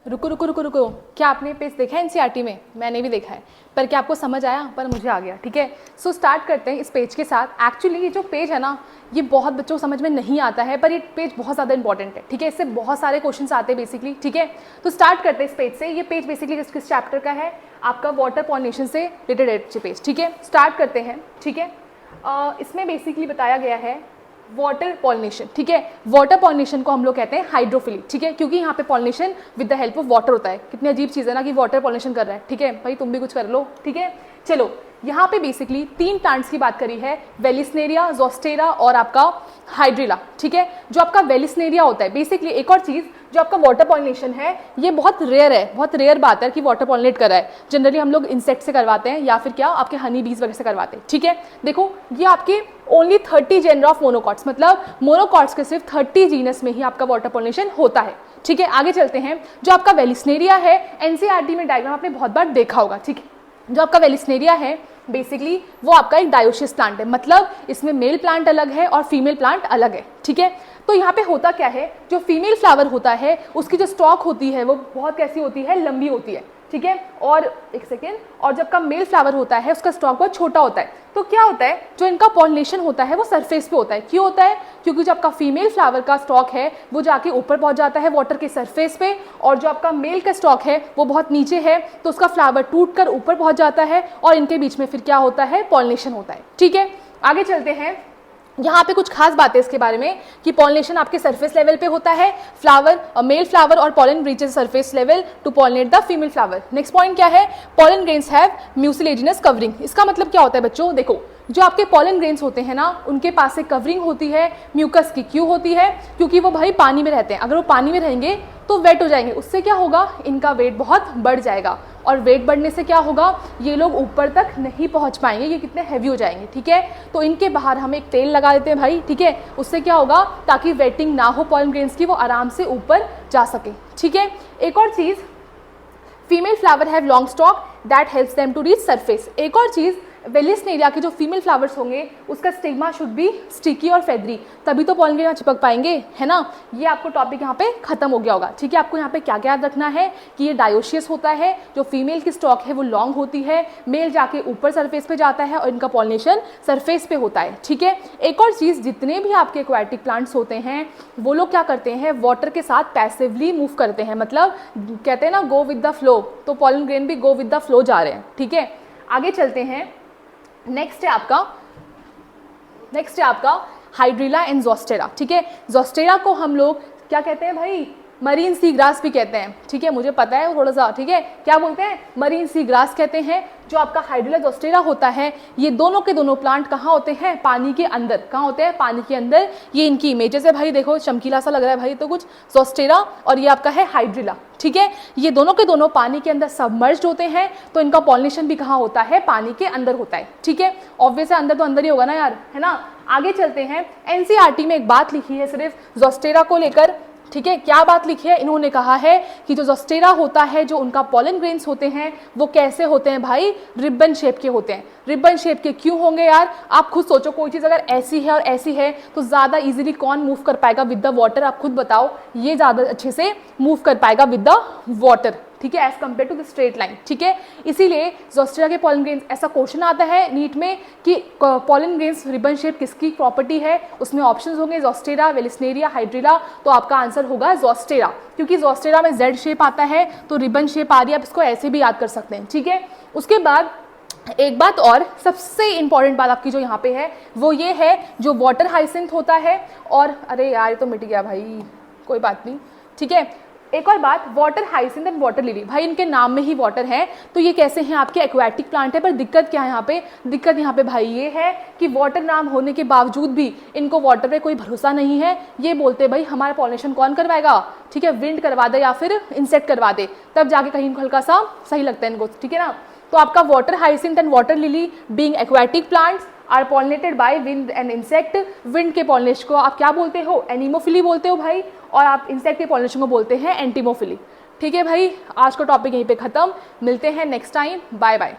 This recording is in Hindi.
रुको रुको रुको रुको, क्या आपने पेज देखा है एनसीईआरटी में? मैंने भी देखा है, पर क्या आपको समझ आया? पर मुझे आ गया। ठीक है, सो स्टार्ट करते हैं इस पेज के साथ। एक्चुअली ये जो पेज है ना, ये बहुत बच्चों को समझ में नहीं आता है, पर ये पेज बहुत ज़्यादा इंपॉर्टेंट है। ठीक है, इससे बहुत सारे क्वेश्चन आते हैं बेसिकली। ठीक है, तो स्टार्ट करते हैं इस पेज से। ये पेज बेसिकली किस चैप्टर का है? आपका वाटर पॉलिनेशन से रिलेटेड पेज। ठीक है, स्टार्ट करते हैं। ठीक है, इसमें बेसिकली बताया गया है वाटर पॉलिनेशन। ठीक है, वाटर पॉलिनेशन को हम लोग कहते हैं हाइड्रोफिली। ठीक है, क्योंकि यहाँ पे pollination with the help of water होता है। कितनी अजीब चीज़ है ना कि वाटर पॉलिनेशन कर रहा है। ठीक है भाई, तुम भी कुछ कर लो। ठीक है, चलो यहाँ पे बेसिकली 3 प्लांट्स की बात करी है, वेलिस्नेरिया, ज़ोस्टेरा और आपका हाइड्रिला। ठीक है, जो आपका वेलिस्नेरिया होता है, बेसिकली एक और चीज़ जो आपका वाटर पॉलिनेशन है, ये बहुत रेयर है, बहुत रेयर बात है कि वाटर पॉलिनेट कर रहा है। जनरली हम लोग इंसेक्ट से करवाते हैं या फिर क्या आपके हनी बीज वगैरह से करवाते हैं। ठीक है, देखो ये आपके ओनली 30 जेनर ऑफ मोनोकॉट्स, मतलब मोनोकॉट्स के सिर्फ 30 जीनस में ही आपका वाटर पॉलिनेशन होता है। ठीक है, आगे चलते हैं। जो आपका वेलिस्नेरिया है, एनसीईआरटी में डायग्राम आपने बहुत बार देखा होगा। ठीक है, जो आपका वेलिस्नेरिया है बेसिकली वो आपका एक डायोशियस प्लांट है, मतलब इसमें मेल प्लांट अलग है और फीमेल प्लांट अलग है। ठीक है, तो यहाँ पे होता क्या है, जो फीमेल फ्लावर होता है उसकी जो स्टॉक होती है वो बहुत कैसी होती है, लंबी होती है। ठीक है, और एक सेकेंड, और जब का मेल फ्लावर होता है उसका स्टॉक बहुत छोटा होता है। तो क्या होता है, जो इनका पॉलिनेशन होता है वो सरफेस पे होता है। क्यों होता है? क्योंकि जो आपका फीमेल फ्लावर का स्टॉक है वो जाके ऊपर पहुंच जाता है वाटर के सरफेस पे, और जो आपका मेल का स्टॉक है वो बहुत नीचे है, तो उसका फ्लावर टूट कर ऊपर पहुंच जाता है और इनके बीच में फिर क्या होता है, पॉलिनेशन होता है। ठीक है, आगे चलते हैं। यहाँ पे कुछ खास बातें इसके बारे में कि पॉलिनेशन आपके सरफेस लेवल पे होता है, फ्लावर मेल फ्लावर और pollen reaches surface level to pollinate the female flower. Next point क्या है, pollen grains have mucilaginous covering. इसका मतलब क्या होता है बच्चों? देखो, जो आपके पॉलन ग्रेन्स होते हैं ना, उनके पास से कवरिंग होती है म्यूकस की। क्यों होती है? क्योंकि वो भाई पानी में रहते हैं। अगर वो पानी में रहेंगे तो वेट हो जाएंगे, उससे क्या होगा, इनका वेट बहुत बढ़ जाएगा, और वेट बढ़ने से क्या होगा, ये लोग ऊपर तक नहीं पहुंच पाएंगे, ये कितने हैवी हो जाएंगे। ठीक है, तो इनके बाहर हम एक तेल लगा देते हैं भाई। ठीक है, उससे क्या होगा, ताकि वेटिंग ना हो पॉलन ग्रेन्स की, वो आराम से ऊपर जा सके। ठीक है, एक और चीज़, female flower have long stalk that helps them to reach surface. एक और चीज़, वेलिस्नेरिया के जो फीमेल फ्लावर्स होंगे उसका स्टिग्मा शुड बी स्टिकी और फेदरी, तभी तो पॉलन ग्रेन चिपक पाएंगे, है ना। ये आपको टॉपिक यहाँ पे खत्म हो गया होगा। ठीक है, आपको यहाँ पे क्या क्या याद रखना है कि ये डायोशियस होता है, जो फीमेल की स्टॉक है वो लॉन्ग होती है, मेल जाके ऊपर सरफेस पे जाता है और इनका पॉलिनेशन सरफेस पे होता है। ठीक है, एक और चीज़, जितने भी आपके एक्वाटिक प्लांट्स होते हैं वो लोग क्या करते हैं, वाटर के साथ पैसिवली मूव करते हैं, मतलब कहते हैं ना गो विद द फ्लो, तो पॉलन ग्रेन भी गो विद द फ्लो जा रहे हैं। ठीक है, आगे चलते हैं। नेक्स्ट है आपका हाइड्रिला एंड ज़ोस्टेरा। ठीक है, ज़ोस्टेरा को हम लोग क्या कहते हैं भाई, मरीन सी ग्रास भी कहते हैं। ठीक है, मुझे पता है थोड़ा सा। ठीक है, क्या बोलते हैं, मरीन सी ग्रास कहते हैं। जो आपका हाइड्रिला ज़ोस्टेरा होता है, ये दोनों के दोनों प्लांट कहाँ होते हैं, पानी के अंदर। कहाँ होते हैं, पानी के अंदर। ये इनकी इमेजेस है भाई, देखो चमकीला सा लग रहा है भाई, तो कुछ ज़ोस्टेरा और ये आपका है हाइड्रिला। ठीक है, ये दोनों के दोनों पानी के अंदर सबमर्ज्ड होते हैं, तो इनका पॉलिनेशन भी कहाँ होता है, पानी के अंदर होता है। ठीक है, ऑब्वियस है, अंदर तो अंदर ही होगा ना यार, है ना। आगे चलते हैं। एनसीईआरटी में एक बात लिखी है सिर्फ ज़ोस्टेरा को लेकर। ठीक है, क्या बात लिखी है, इन्होंने कहा है कि जो ज़ोस्टेरा होता है, जो उनका पॉलन ग्रेन्स होते हैं वो कैसे होते हैं भाई, रिबन शेप के होते हैं। रिबन शेप के क्यों होंगे यार, आप खुद सोचो, कोई चीज़ अगर ऐसी है और ऐसी है तो ज़्यादा इजीली कौन मूव कर पाएगा विद द वाटर, आप खुद बताओ। ये ज़्यादा अच्छे से मूव कर पाएगा विद द वाटर। ठीक है, as compare to the straight line. ठीक है, इसीलिए ज़ोस्टेरा के पॉलन ग्रेन्स, ऐसा क्वेश्चन आता है नीट में कि पॉलन ग्रेन्स रिबन शेप किसकी प्रॉपर्टी है, उसमें ऑप्शंस होंगे ज़ोस्टेरा, वेलिस्नेरिया, हाइड्रिला, तो आपका आंसर होगा ज़ोस्टेरा, क्योंकि ज़ोस्टेरा में जेड शेप आता है तो रिबन शेप आ रही है, आप इसको ऐसे भी याद कर सकते हैं। ठीक है, उसके बाद एक बात और, सबसे इंपॉर्टेंट बात आपकी जो यहाँ पे है वो ये है, जो वाटर हाइसिंथ होता है, और अरे यार ये तो मिट गया भाई, कोई बात नहीं। ठीक है, एक और बात, water hyacinth and water lily, भाई इनके नाम में ही वाटर है, तो ये कैसे हैं, आपके एक्वाटिक प्लांट है। पर दिक्कत क्या है यहाँ पे, दिक्कत यहाँ पे भाई ये है कि वाटर नाम होने के बावजूद भी इनको वाटर पे कोई भरोसा नहीं है। ये बोलते भाई हमारा पॉलिनेशन कौन करवाएगा, ठीक है, विंड करवा दे या फिर इंसेक्ट करवा दे, तब जाके कहीं हल्का सा सही लगता है इनको। ठीक है ना, तो आपका water hyacinth and water lily being aquatic plants are pollinated by wind and insect. Wind के पॉलिनेशन को आप क्या बोलते हो, एनीमोफिली बोलते हो भाई, और आप इंसेक्ट के पॉलिनेशन को बोलते हैं एंटीमोफिली। ठीक है भाई, आज का टॉपिक यहीं पे खत्म, मिलते हैं नेक्स्ट टाइम, बाय बाय।